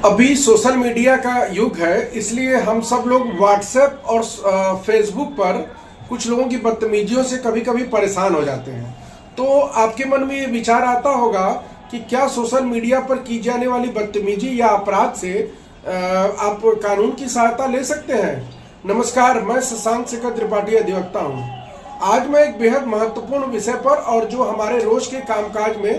अभी social media का युग है, इसलिए हम सब लोग व्हाट्सएप और फेसबुक पर कुछ लोगों की बदतमीजियों से कभी कभी परेशान हो जाते हैं। तो आपके मन में ये विचार आता होगा कि क्या सोशल मीडिया पर की जाने वाली बदतमीजी या अपराध से आप कानून की सहायता ले सकते हैं। नमस्कार, मैं शशांक शेखर त्रिपाठी अधिवक्ता हूँ। आज मैं एक बेहद महत्वपूर्ण विषय पर और जो हमारे रोज के कामकाज में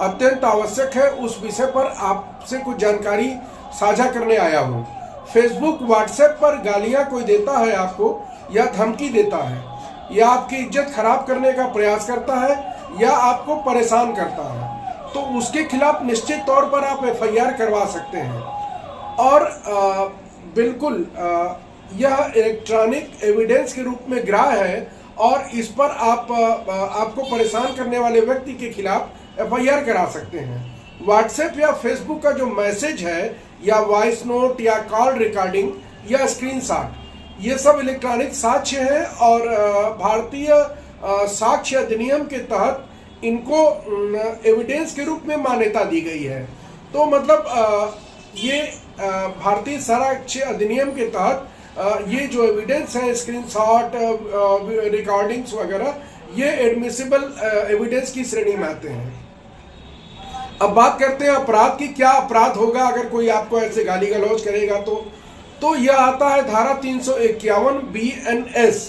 अत्यंत आवश्यक है उस विषय पर आपसे कुछ जानकारी साझा करने आया हूँ। फेसबुक, व्हाट्सएप पर गालियाँ कोई देता है आपको या धमकी देता है या आपकी इज्जत खराब करने का प्रयास करता है या आपको परेशान करता है, तो उसके खिलाफ निश्चित तौर पर आप एफआईआर करवा सकते हैं। और बिल्कुल यह इलेक्ट्रॉनिक एविडेंस के रूप में ग्राह्य है और इस पर आपको परेशान करने वाले व्यक्ति के खिलाफ एफआईआर करा सकते हैं। व्हाट्सएप या फेसबुक का जो मैसेज है या वॉइस नोट या कॉल रिकॉर्डिंग या स्क्रीनशॉट, ये सब इलेक्ट्रॉनिक साक्ष्य है और भारतीय साक्ष्य अधिनियम के तहत इनको एविडेंस के रूप में मान्यता दी गई है। तो मतलब ये भारतीय साक्ष्य अधिनियम के तहत ये जो एविडेंस है, स्क्रीनशॉट, रिकॉर्डिंग्स वगैरह, ये एडमिसिबल एविडेंस की श्रेणी में आते हैं। अब बात करते हैं अपराध की। क्या अपराध होगा अगर कोई आपको ऐसे गाली गलौज करेगा तो यह आता है धारा 351 BNS,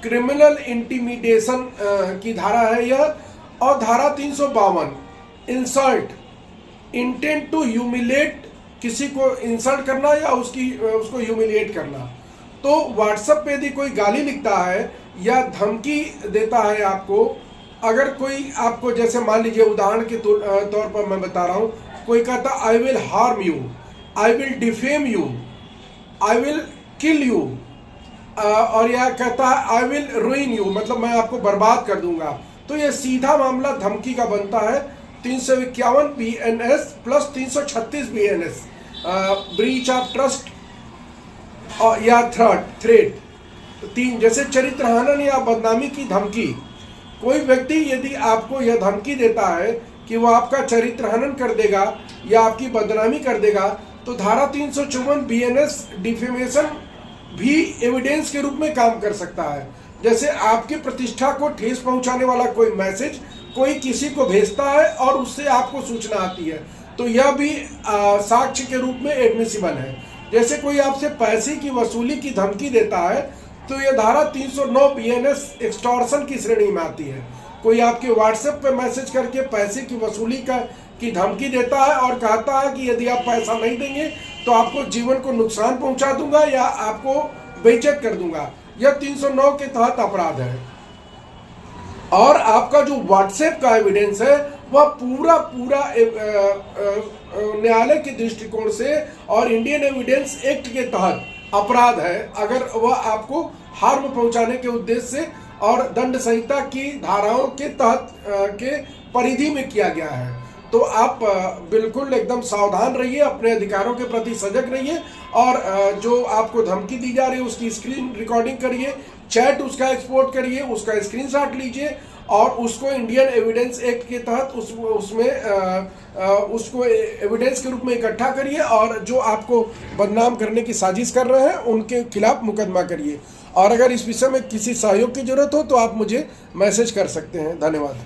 क्रिमिनल इंटिमिडेशन की धारा है यह, और धारा 352 इंसल्ट, इंटेंट टू ह्यूमिलेट, किसी को इंसल्ट करना या उसको ह्यूमिलेट करना। तो व्हाट्सएप पे यदि कोई गाली लिखता है या धमकी देता है आपको, अगर कोई आपको, जैसे मान लीजिए उदाहरण के तौर पर मैं बता रहा हूँ, कोई कहता I will harm you, I will defame you, I will kill you, और यह कहता है आई विल रुइन यू, मतलब मैं आपको बर्बाद कर दूंगा, तो यह सीधा मामला धमकी का बनता है। 351 BNS plus 336 BNS, breach of trust या थ्रेट। तीन, जैसे चरित्रहनन या बदनामी की धमकी। कोई व्यक्ति यदि आपको यह धमकी देता है कि वह आपका चरित्रहनन कर देगा या आपकी बदनामी कर देगा, तो धारा 354 BNS डिफेमेशन भी एविडेंस के रूप में काम कर सकता है। जैसे आपकी प्रतिष्ठा को ठेस पहुंचाने वाला कोई मैसेज कोई किसी को भेजता है और उससे आपको सूचना आती है, तो यह भी साक्ष्य के रूप में एडमिसिबल है। जैसे कोई आपसे पैसे की वसूली की धमकी देता है, तो यह धारा 309 BNS एक्सटॉर्शन की श्रेणी में आती है। कोई आपके व्हाट्सएप पे मैसेज करके पैसे की वसूली की धमकी देता है और कहता है कि यदि आप पैसा नहीं देंगे तो आपको जीवन को नुकसान पहुंचा दूंगा या आपको बेइज्जत कर दूंगा, यह 309 के तहत अपराध है। और आपका जो व्हाट्सएप का एविडेंस है वह पूरा न्यायालय के दृष्टिकोण से और इंडियन एविडेंस एक्ट के तहत अपराध है, अगर वह आपको हार्म पहुंचाने के उद्देश्य से और दंड संहिता की धाराओं के तहत के परिधि में किया गया है। तो आप बिल्कुल एकदम सावधान रहिए, अपने अधिकारों के प्रति सजग रहिए और जो आपको धमकी दी जा रही है उसकी स्क्रीन रिकॉर्डिंग करिए, चैट उसका एक्सपोर्ट करिए, उसका स्क्रीनशॉट लीजिए और उसको इंडियन एविडेंस एक्ट के तहत उसको एविडेंस के रूप में इकट्ठा करिए और जो आपको बदनाम करने की साजिश कर रहे हैं उनके खिलाफ मुकदमा करिए। और अगर इस विषय में किसी सहयोग की जरूरत हो तो आप मुझे मैसेज कर सकते हैं। धन्यवाद।